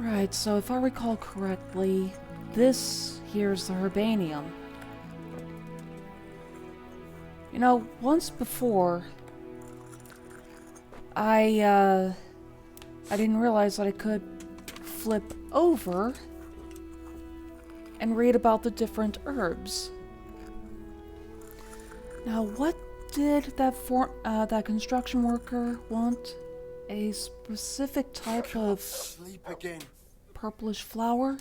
Right, so if I recall correctly, this here's the Herbanium. You know, once before, I didn't realize that I could flip over and read about the different herbs. Now, what did that construction worker want? A specific type of purplish flower?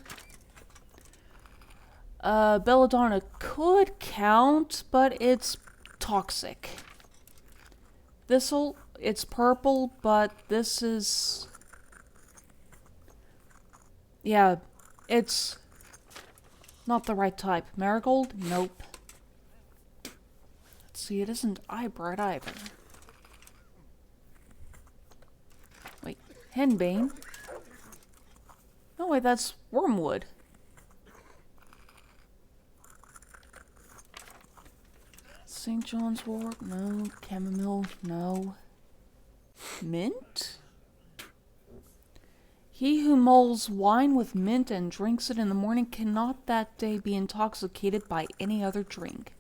Belladonna could count, but it's toxic. This'll, it's purple, but this is... yeah, it's not the right type. Marigold? Nope. Let's see, it isn't eyebright either. Wait, henbane? No, wait, that's wormwood. St. John's wort? No. Chamomile? No. Mint? He who mulls wine with mint and drinks it in the morning cannot that day be intoxicated by any other drink.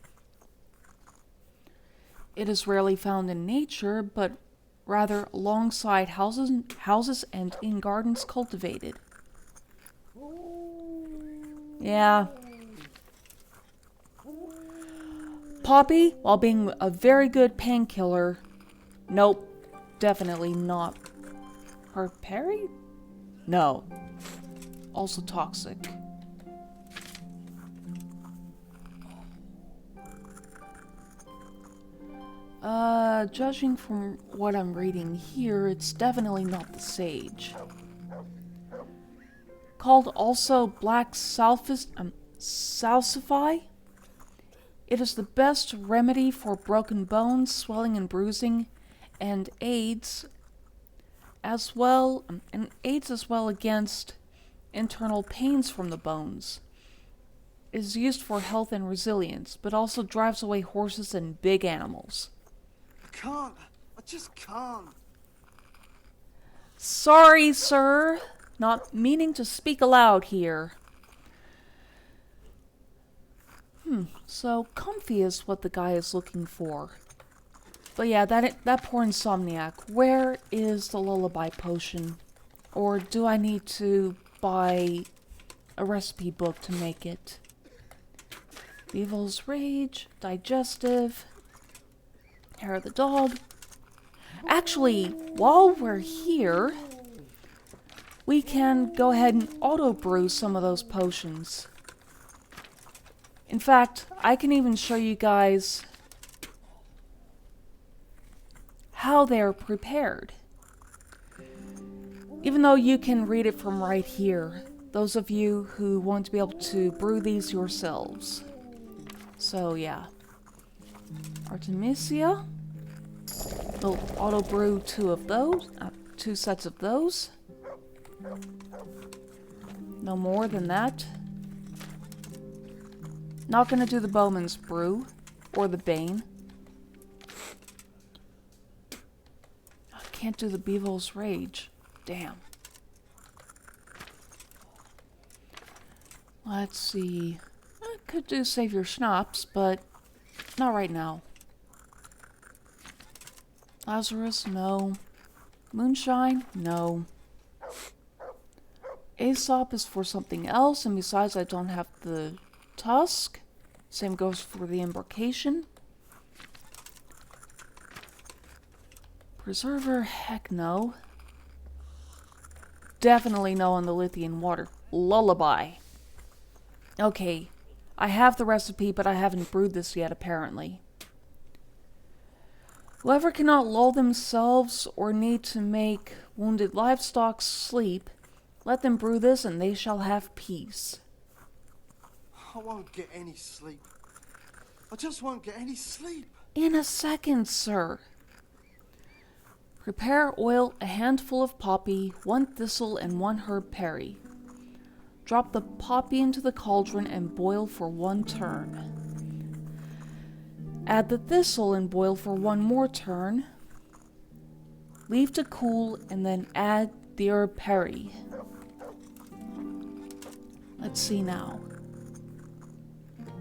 It is rarely found in nature, but rather alongside houses and in gardens cultivated. Yeah. Poppy, while being a very good painkiller, nope, definitely not. Herperi? No. Also toxic. Judging from what I'm reading here, it's definitely not the sage. Called also black salsify. It is the best remedy for broken bones, swelling and bruising, and aids as well against internal pains from the bones. It is used for health and resilience, but also drives away horses and big animals. I just can't. Sorry, sir. Not meaning to speak aloud here. So comfy is what the guy is looking for. But yeah, that poor insomniac. Where is the lullaby potion? Or do I need to buy a recipe book to make it? Evil's Rage, Digestive, Hair of the Dog. Actually, while we're here, we can go ahead and auto-brew some of those potions. In fact, I can even show you guys how they're prepared. Even though you can read it from right here, those of you who want to be able to brew these yourselves. So yeah. Artemisia. We'll auto-brew two sets of those. No more than that. Not gonna do the Bowman's Brew, or the Bane. I can't do the Beevil's Rage. Damn. Let's see. I could do Save Your Schnapps, but not right now. Lazarus, no. Moonshine, no. Aesop is for something else, and besides I don't have the tusk. Same goes for the Embarkation. Preserver, heck no. Definitely no on the Lithian water. lullaby. Okay, I have the recipe, but I haven't brewed this yet, apparently. Whoever cannot lull themselves or need to make wounded livestock sleep, let them brew this and they shall have peace. I won't get any sleep. I just won't get any sleep. In a second, sir. Prepare oil, a handful of poppy, 1 thistle, and 1 herb perry. Drop the poppy into the cauldron and boil for 1 turn. Add the thistle and boil for 1 more turn. Leave to cool and then add the herb perry. Let's see now.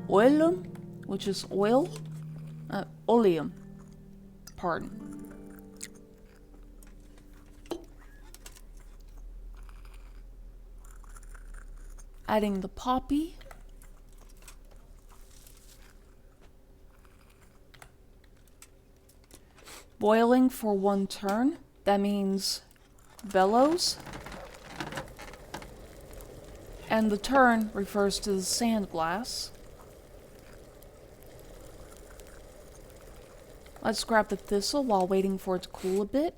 Oilum, which is oil. Oleum. Pardon. Adding the poppy. Boiling for 1 turn. That means bellows. And the turn refers to the sand glass. Let's grab the thistle while waiting for it to cool a bit.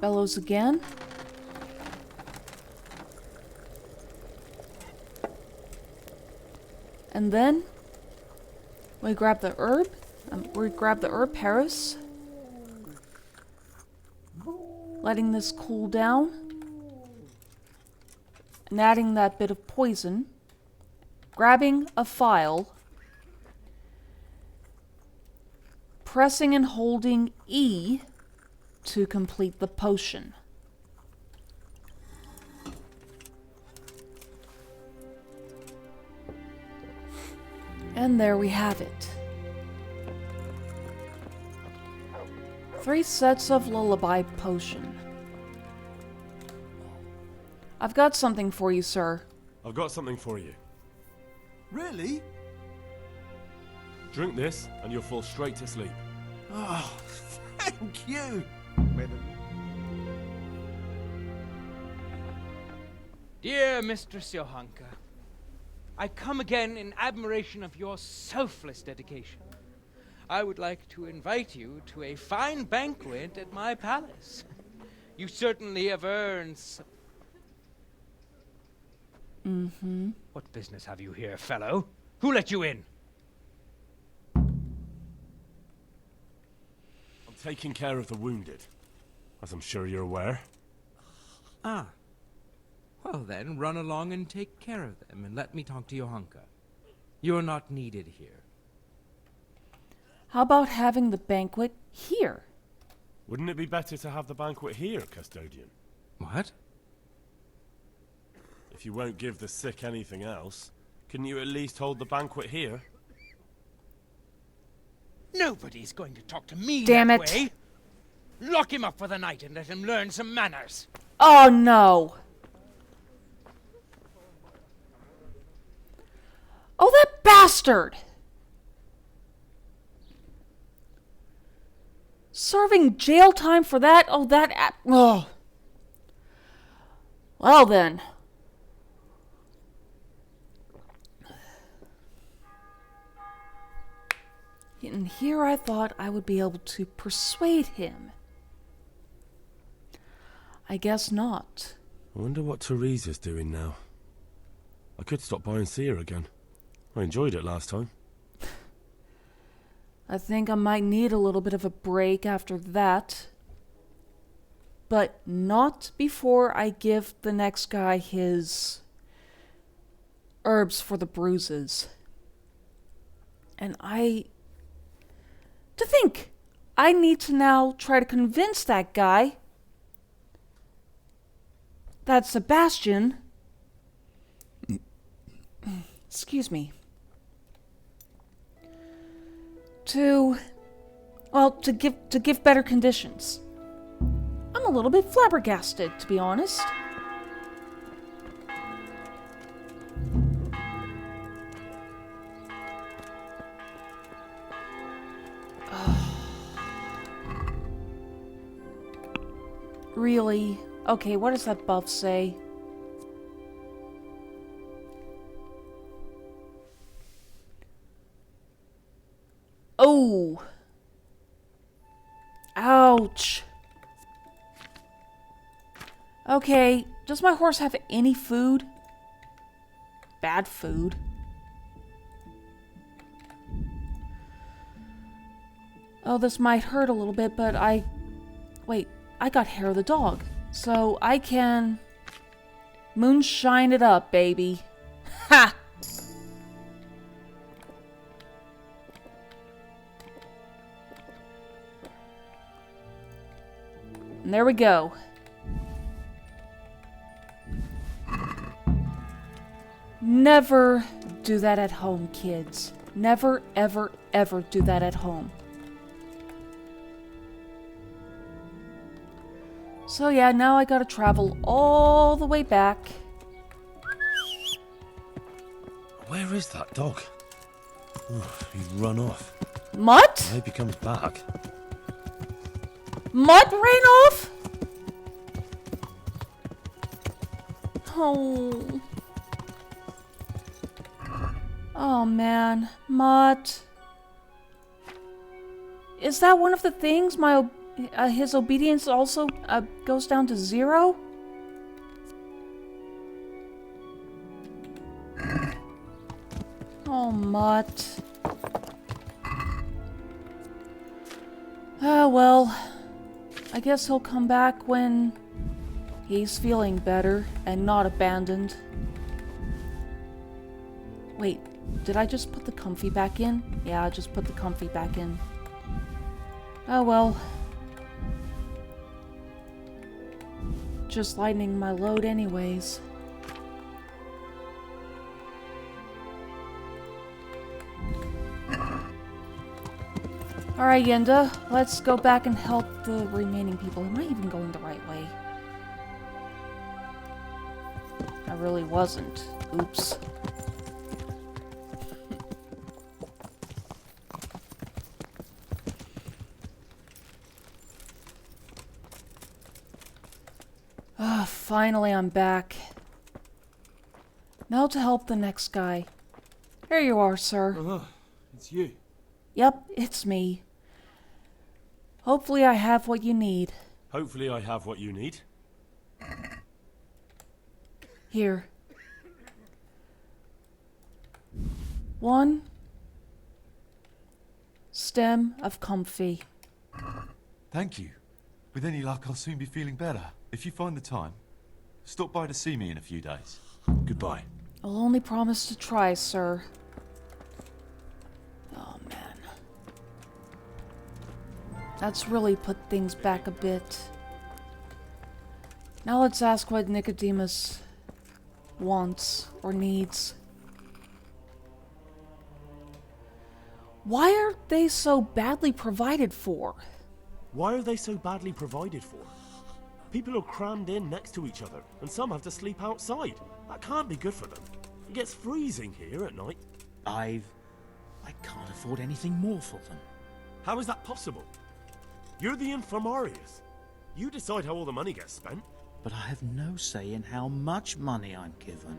Bellows again. And then we grab the herb. Paris. Letting this cool down. And adding that bit of poison. Grabbing a file. Pressing and holding E to complete the potion. And there we have it. 3 sets of lullaby potion. I've got something for you, sir. I've got something for you. Really? Drink this, and you'll fall straight to sleep. Oh, thank you. Dear Mistress Johanka, I come again in admiration of your selfless dedication. I would like to invite you to a fine banquet at my palace. You certainly have earned some... What business have you here, fellow? Who let you in? I'm taking care of the wounded, as I'm sure you're aware. Ah. Well then, run along and take care of them, and let me talk to Johanka. You're not needed here. How about having the banquet here? Wouldn't it be better to have the banquet here, custodian? What? If you won't give the sick anything else, couldn't you at least hold the banquet here? Nobody's going to talk to me Damn that it. way. Lock him up for the night and let him learn some manners. Oh no! Oh, that bastard! Serving jail time for that? Oh, that... Oh. Well then. And here I thought I would be able to persuade him. I guess not. I wonder what Teresa's doing now. I could stop by and see her again. I enjoyed it last time. I think I might need a little bit of a break after that. But not before I give the next guy his herbs for the bruises. And to think, I need to now try to convince that guy that Sebastian, excuse me, to give better conditions. I'm a little bit flabbergasted, to be honest. Really? Okay, what does that buff say? Oh! Ouch! Okay, does my horse have any food? Bad food. Oh, this might hurt a little bit, but Wait, I got hair of the dog. So I can... moonshine it up, baby. Ha! And there we go. Never do that at home, kids. Never, ever, ever do that at home. So yeah, now I gotta travel all the way back. Where is that dog? Oh, he's run off. Mutt? I hope he comes back. Mutt ran off? Oh. Oh man, Mutt. Is that one of the things his obedience also goes down to 0? Oh, Mutt. Ah, well, I guess he'll come back when he's feeling better and not abandoned. Wait, did I just put the comfy back in? Yeah, I just put the comfy back in. Oh well. Just lightening my load anyways. Alright, Yenda, let's go back and help the remaining people. Am I even going the right way? I really wasn't. Oops. Ah, finally I'm back. Now to help the next guy. Here you are, sir. It's you. Yep, it's me. Hopefully I have what you need. Hopefully I have what you need. Here. 1 stem of comfy. Thank you. With any luck, I'll soon be feeling better. If you find the time, stop by to see me in a few days. Goodbye. I'll only promise to try, sir. Oh, man. That's really put things back a bit. Now let's ask what Nicodemus wants or needs. Why are they so badly provided for? Why are they so badly provided for? People are crammed in next to each other, and some have to sleep outside. That can't be good for them. It gets freezing here at night. I can't afford anything more for them. How is that possible? You're the infirmarius. You decide how all the money gets spent. But I have no say in how much money I'm given.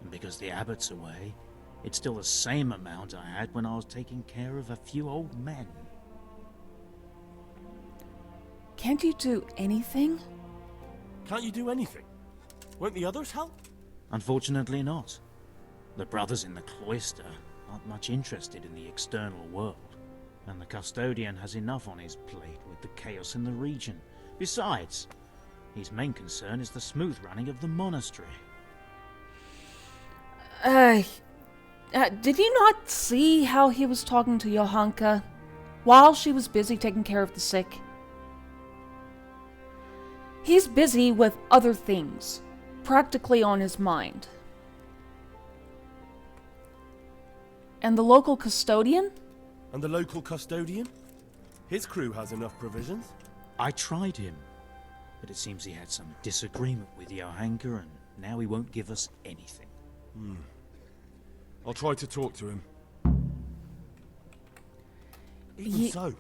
And because the abbot's away, it's still the same amount I had when I was taking care of a few old men. Can't you do anything? Can't you do anything? Won't the others help? Unfortunately not. The brothers in the cloister aren't much interested in the external world, and the custodian has enough on his plate with the chaos in the region. Besides, his main concern is the smooth running of the monastery. Did you not see how he was talking to Johanka while she was busy taking care of the sick? He's busy with other things, practically on his mind. And the local custodian? And the local custodian? His crew has enough provisions. I tried him, but it seems he had some disagreement with Johanka, and now he won't give us anything. I'll try to talk to him. Even so,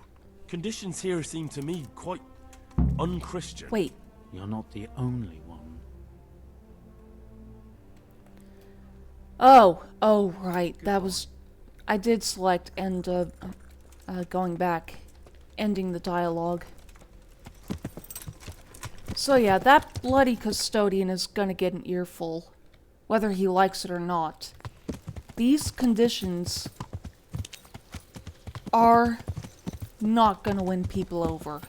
conditions here seem to me quite unchristian. Wait, You're not the only one. Oh, right. That was... I did select end, going back. Ending the dialogue. So yeah, that bloody custodian is gonna get an earful. Whether he likes it or not. These conditions are not gonna win people over.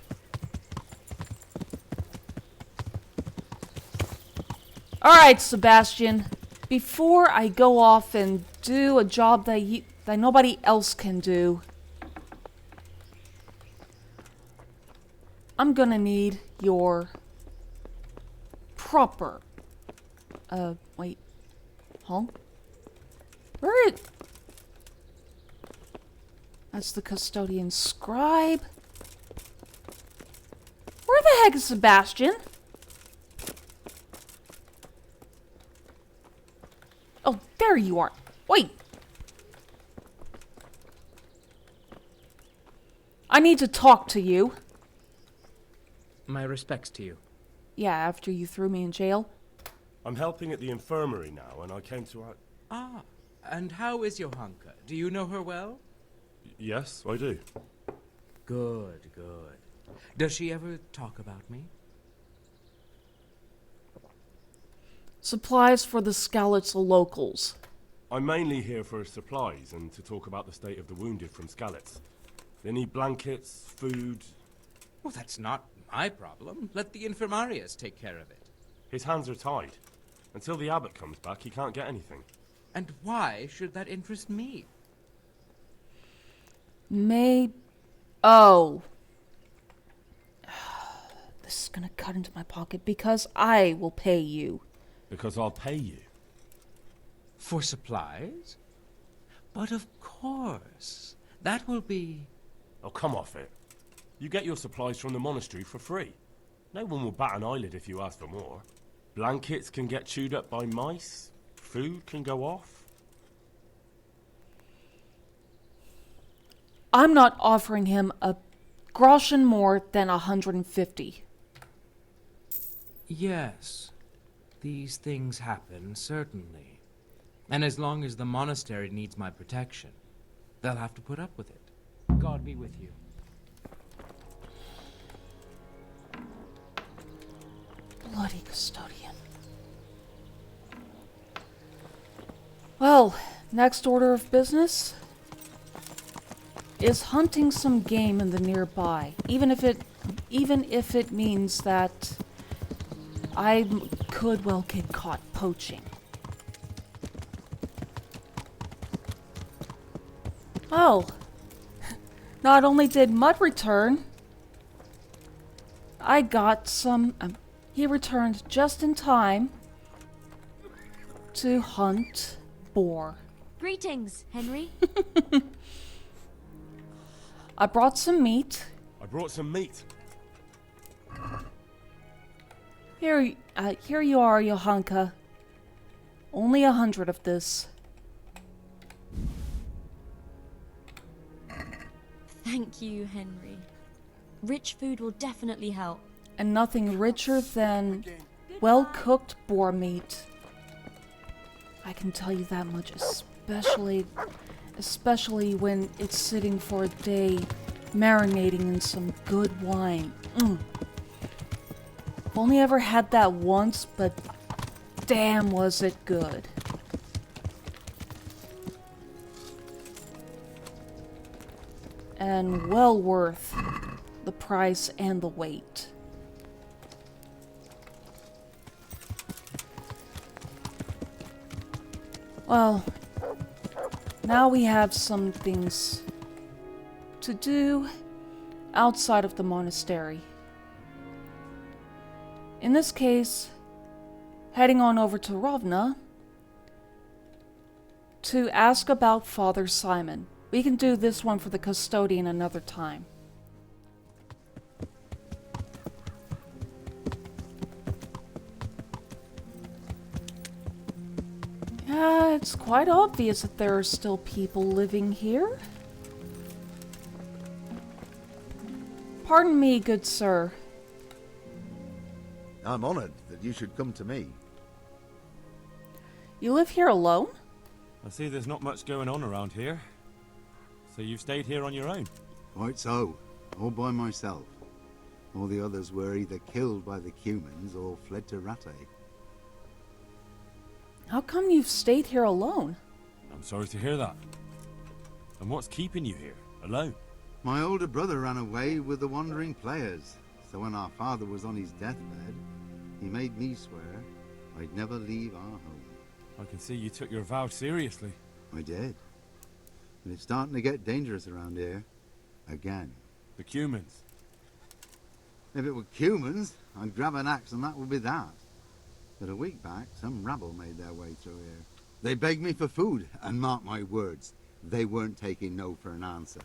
Alright, Sebastian. Before I go off and do a job that nobody else can do, I'm gonna need your proper... wait. Huh? Where is... That's the custodian scribe. Where the heck is Sebastian? Oh, there you are. Wait. I need to talk to you. My respects to you. Yeah, after you threw me in jail. I'm helping at the infirmary now, and I came to... Ah, and how is Johanka? Do you know her well? Yes, I do. Good, good. Does she ever talk about me? Supplies for the Skalitz locals. I'm mainly here for supplies and to talk about the state of the wounded from Skalitz. They need blankets, food... Well, that's not my problem. Let the infirmarius take care of it. His hands are tied. Until the abbot comes back, he can't get anything. And why should that interest me? Oh. This is gonna cut into my pocket because I will pay you. Because I'll pay you. For supplies? But of course. That will be... Oh, come off it. You get your supplies from the monastery for free. No one will bat an eyelid if you ask for more. Blankets can get chewed up by mice. Food can go off. I'm not offering him a groschen more than 150. Yes. These things happen, certainly. And as long as the monastery needs my protection, they'll have to put up with it. God be with you. Bloody custodian. Well, next order of business is hunting some game in the nearby, even if it means that I could well get caught poaching. Oh, not only did Mutt return, I got some... he returned just in time to hunt boar. Greetings, Henry. I brought some meat. I brought some meat. Here you are, Johanka. Only 100 of this. Thank you, Henry. Rich food will definitely help. And nothing richer than well-cooked boar meat. I can tell you that much, especially when it's sitting for a day marinating in some good wine. I've only ever had that once, but damn was it good. And well worth the price and the wait. Well, now we have some things to do outside of the monastery. In this case, heading on over to Rovna to ask about Father Simon. We can do this one for the custodian another time. Yeah, it's quite obvious that there are still people living here. Pardon me, good sir. I'm honored that you should come to me. You live here alone? I see there's not much going on around here. So you've stayed here on your own? Quite so. All by myself. All the others were either killed by the humans or fled to Rattay. How come you've stayed here alone? I'm sorry to hear that. And what's keeping you here, alone? My older brother ran away with the wandering players. So when our father was on his deathbed, he made me swear I'd never leave our home. I can see you took your vow seriously. I did. But it's starting to get dangerous around here. Again. The humans. If it were humans, I'd grab an axe and that would be that. But a week back, some rabble made their way through here. They begged me for food, and mark my words, they weren't taking no for an answer.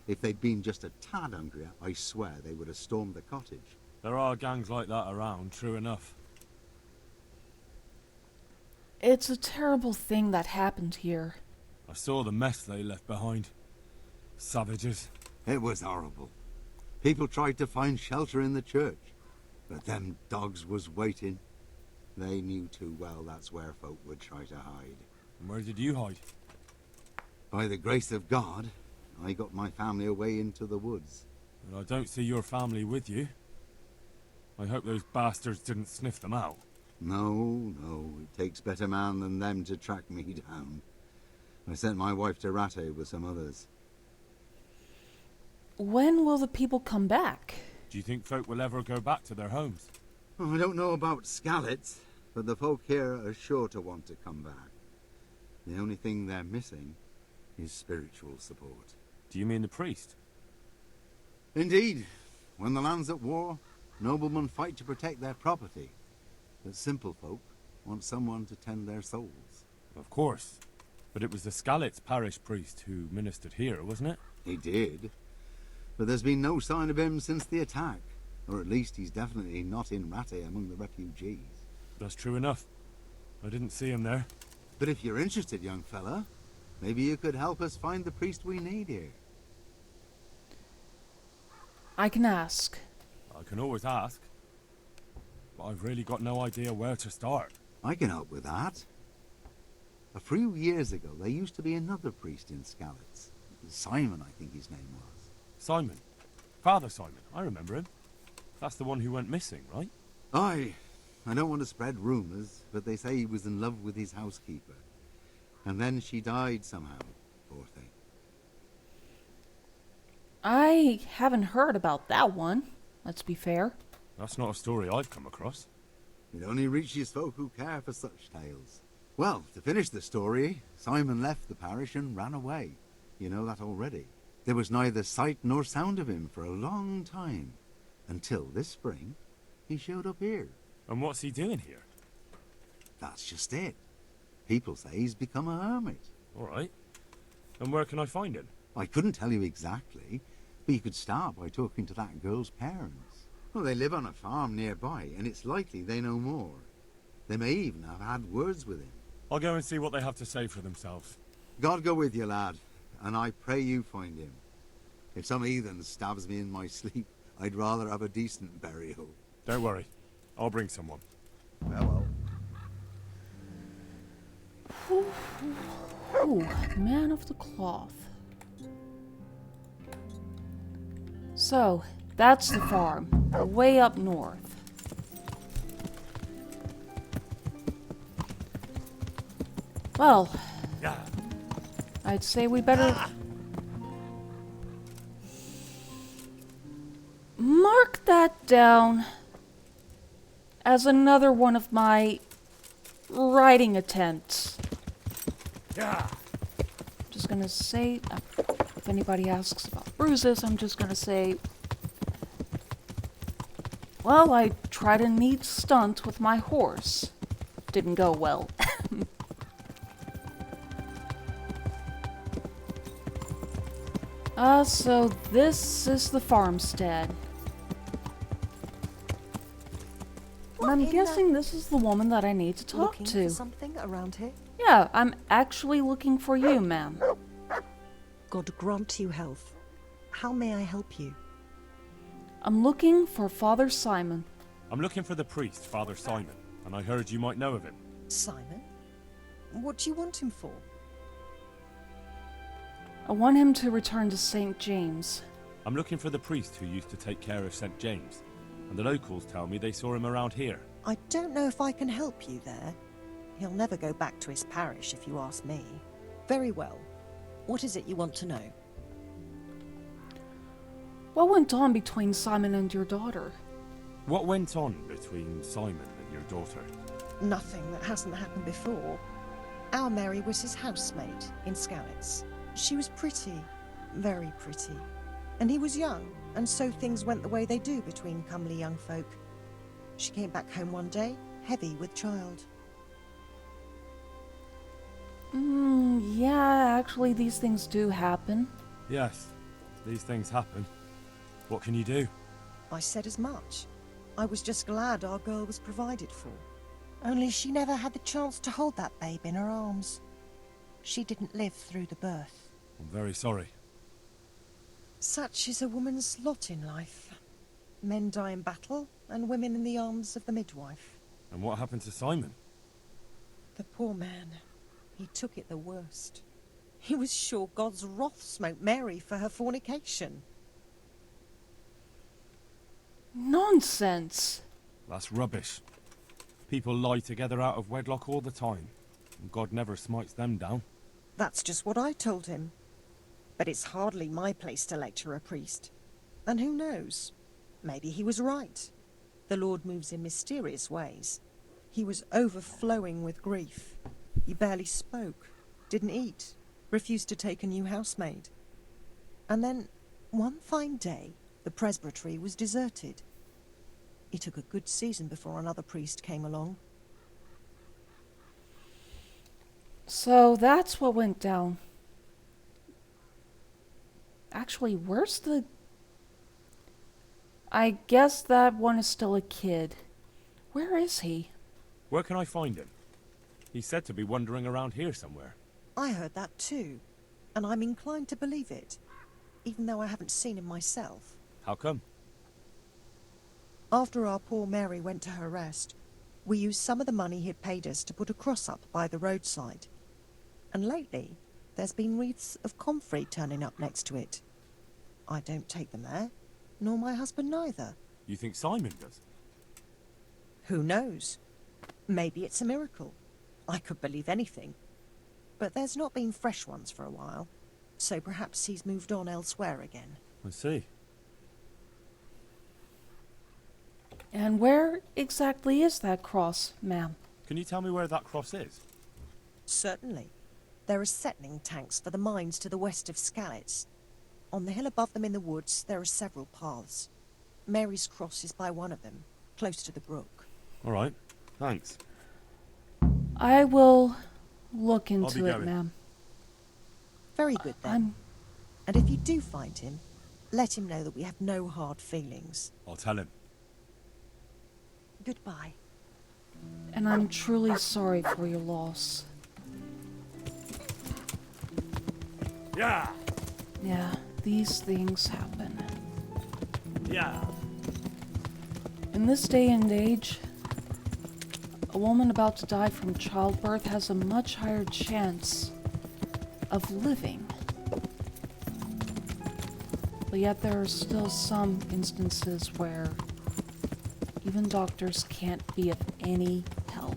If they'd been just a tad hungrier, I swear they would have stormed the cottage. There are gangs like that around, true enough. It's a terrible thing that happened here. I saw the mess they left behind. Savages. It was horrible. People tried to find shelter in the church, but them dogs was waiting. They knew too well that's where folk would try to hide. And where did you hide? By the grace of God, I got my family away into the woods. But I don't see your family with you. I hope those bastards didn't sniff them out. No, it takes better man than them to track me down. I sent my wife to Rattay with some others. When will the people come back? Do you think folk will ever go back to their homes? Oh, I don't know about Skallets, but the folk here are sure to want to come back. The only thing they're missing is spiritual support. Do you mean the priest? Indeed. When the land's at war, noblemen fight to protect their property. But simple folk want someone to tend their souls. Of course. But it was the Skallets parish priest who ministered here, wasn't it? He did. But there's been no sign of him since the attack. Or at least he's definitely not in Rattay among the refugees. That's true enough. I didn't see him there. But if you're interested, young fella, maybe you could help us find the priest we need here. I can ask. I can always ask. But I've really got no idea where to start. I can help with that. A few years ago, there used to be another priest in Skallets. Simon, I think his name was. Simon. Father Simon. I remember him. That's the one who went missing, right? Aye. I don't want to spread rumours, but they say he was in love with his housekeeper. And then she died somehow, poor thing. I haven't heard about that one, let's be fair. That's not a story I've come across. It only reaches folk who care for such tales. Well, to finish the story, Simon left the parish and ran away. You know that already. There was neither sight nor sound of him for a long time. Until this spring, he showed up here. And what's he doing here? That's just it. People say he's become a hermit. All right. And where can I find him? I couldn't tell you exactly, but you could start by talking to that girl's parents. Well, they live on a farm nearby, and it's likely they know more. They may even have had words with him. I'll go and see what they have to say for themselves. God go with you, lad, and I pray you find him. If some heathen stabs me in my sleep, I'd rather have a decent burial. Don't worry. I'll bring someone. Well. Ooh, man of the cloth. So, that's the farm, way up north. Well, I'd say we better mark that down as another one of my writing attempts. Just gonna say, if anybody asks about bruises, I'm just gonna say, well, I tried a neat stunt with my horse. Didn't go well. So this is the farmstead. And I'm guessing this is the woman that I need to talk Looking to. for something around here? Yeah, I'm actually looking for you, ma'am. God grant you health. How may I help you? I'm looking for Father Simon. I'm looking for the priest, Father Simon, and I heard you might know of him. Simon? What do you want him for? I want him to return to St. James. I'm looking for the priest who used to take care of St. James, and the locals tell me they saw him around here. I don't know if I can help you there. He'll never go back to his parish, if you ask me. Very well. What is it you want to know? What went on between Simon and your daughter? What went on between Simon and your daughter? Nothing that hasn't happened before. Our Mary was his housemaid in Skalitz. She was pretty, very pretty. And he was young, and so things went the way they do between comely young folk. She came back home one day, heavy with child. Yeah, actually these things do happen. Yes, these things happen. What can you do? I said as much. I was just glad our girl was provided for. Only she never had the chance to hold that babe in her arms. She didn't live through the birth. I'm very sorry. Such is a woman's lot in life. Men die in battle, and women in the arms of the midwife. And what happened to Simon? The poor man. He took it the worst. He was sure God's wrath smote Mary for her fornication. Nonsense! That's rubbish. People lie together out of wedlock all the time, and God never smites them down. That's just what I told him. But it's hardly my place to lecture a priest. And who knows? Maybe he was right. The Lord moves in mysterious ways. He was overflowing with grief. He barely spoke, didn't eat, refused to take a new housemaid. And then, one fine day, the presbytery was deserted. It took a good season before another priest came along. So that's what went down. Actually, where's the... I guess that one is still a kid. Where is he? Where can I find him? He's said to be wandering around here somewhere. I heard that too, and I'm inclined to believe it, even though I haven't seen him myself. How come? After our poor Mary went to her rest, we used some of the money he'd paid us to put a cross up by the roadside. And lately, there's been wreaths of comfrey turning up next to it. I don't take them there, nor my husband neither. You think Simon does? Who knows? Maybe it's a miracle. I could believe anything. But there's not been fresh ones for a while, so perhaps he's moved on elsewhere again. I see. And where exactly is that cross, ma'am? Can you tell me where that cross is? Certainly. There are settling tanks for the mines to the west of Skalitz. On the hill above them in the woods, there are several paths. Mary's cross is by one of them, close to the brook. All right. Thanks. I will look I'll into be it, going. ma'am. Very good then. And if you do find him, let him know that we have no hard feelings. I'll tell him. Goodbye. And I'm truly sorry for your loss. Yeah! Yeah, these things happen. Yeah! In this day and age, a woman about to die from childbirth has a much higher chance of living. But yet there are still some instances where even doctors can't be of any help.